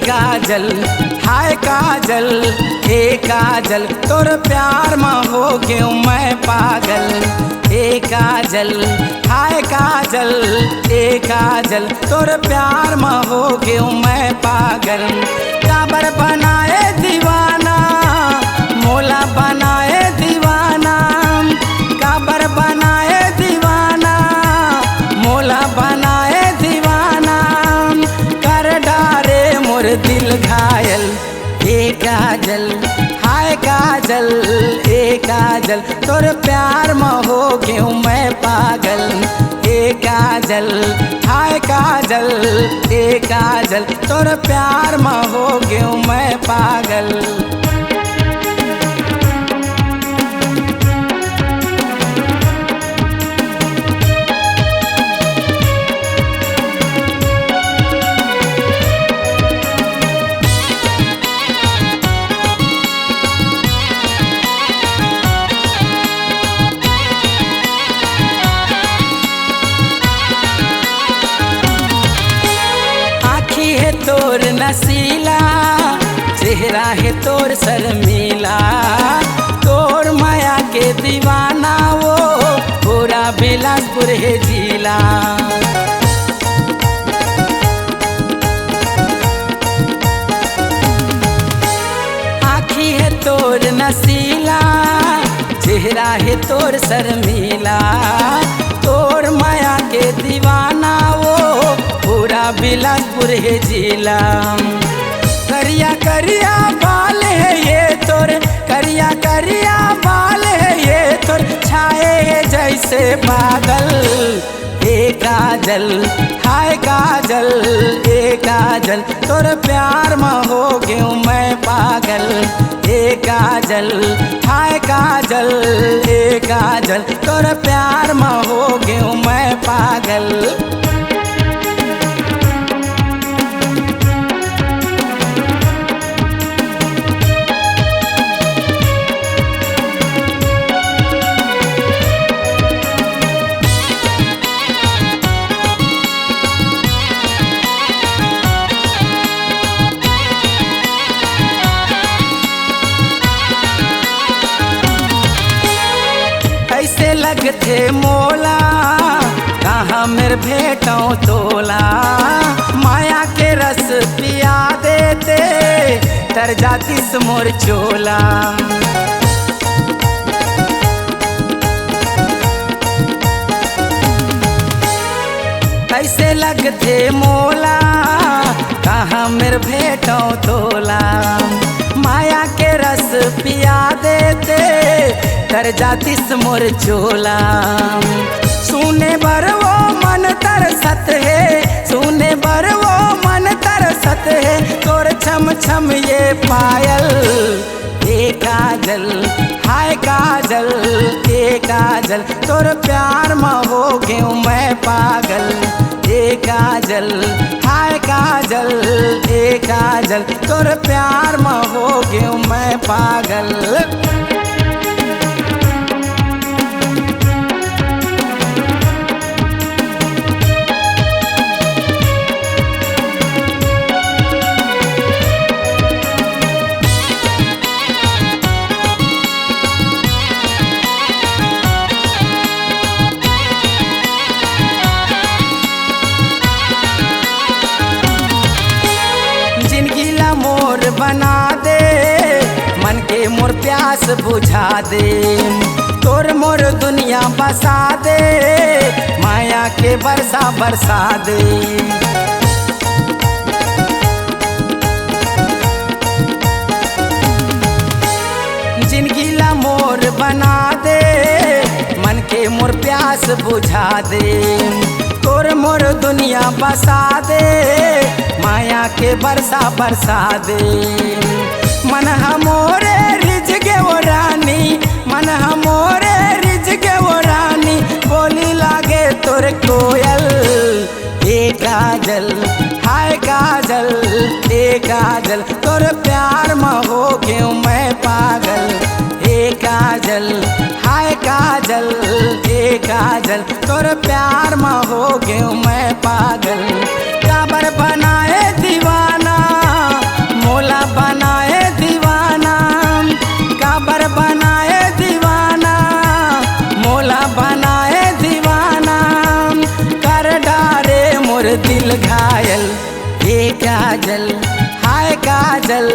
काजल हाय काजल हे काजल तोर प्यार में हो गयो मैं पागल। हे काजल हाय काजल हे काजल तोर प्यार में हो गयो मैं पागल। काबर बनाए दीवाना मोला बनाए दीवाना, काबर बनाए दीवाना मोला बनाए दीवाना, कर डारे मोर दिल घायल। हे काजल हाय काजल हे काजल तोर प्यार में हो गयो मैं पागल। हे काजल हाय काजल हे काजल तोर प्यार में हो गयो मैं पागल। है तोर नसीला चेहरा है तोर शर्मीला, तोर माया के दीवाना वो पूरा बिलासपुर है जिला। आँखी है तोर नसीला चेहरा है तोर शर्मीला, तोर माया के दीवाना वो पूरा बिलासपुर है जिला। करिया करिया बाल है ये तोर, करिया करिया बाल है ये तोर, छाए है जैसे बादल। हे काजल हाय काजल हे काजल तोर प्यार में हो गयो मैं पागल। हे काजल हाय काजल हे काजल तोर प्यार में हो गयो मैं पागल। कैसे लगते मोला कहाँ मेरे भेटों तोला, माया के रस पिया देते तर जाती मोर चोला। कैसे लगते मोला कहाँ मेरे भेटों तोला, माया के रस पिया देते तर जाती मोर चोला। सुने बर वो मन तरसत है, सुने बर वो मन तरसत है तोर छम छम ये पायल। हे काजल हाय काजल हे काजल तोर प्यार में हो गयो मैं पागल। हे काजल हाय काजल हे काजल तोर प्यार में हो गयो मैं पागल। जिंदगी ला मोर बना दे मन के मोर प्यास बुझा दे, तोर मोर दुनिया बसा दे माया के बरसा बरसा दे। जिंदगी ला मोर बना दे मन के मोर प्यास बुझा दे, तोर मोर दुनिया बसा दे माया के बरसा बरसा दे। मन हमोरे रिझ गे वो रानी, मन हमोरे रिझ गे वो रानी, बोली लागे तोर कोयल। हे काजल हाय काजल हे काजल तोर प्यार में हो गयो मैं पागल। हे काजल हाय काजल हे काजल तोर प्यार में हो गयो मैं पागल। काबर बनाए दीवाना बनाए दीवाना, काबर बनाए दीवाना, मोला बनाए दीवाना, कर डारे मोर दिल घायल। ए काजल हाय काजल,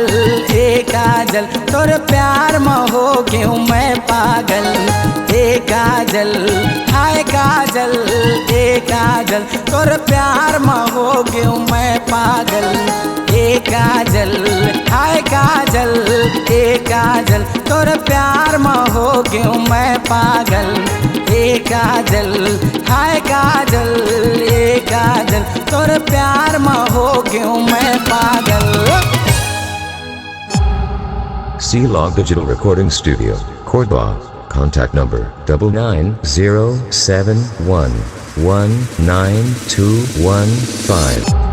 ए काजल तोर प्यार में हो गयूं मैं पागल। ए काजल हाय काजल, ए काजल तोर प्यार में हो गयूं मैं पागल। ए काजल हाय काजल, ए काजल तोर प्यार में हो गयूं मैं पागल। ए काजल हाय काजल, ए काजल तोर प्यार में हो गयूं मैं पागल। C-Log Digital Recording Studio, Cordoba. Contact number 99071192115.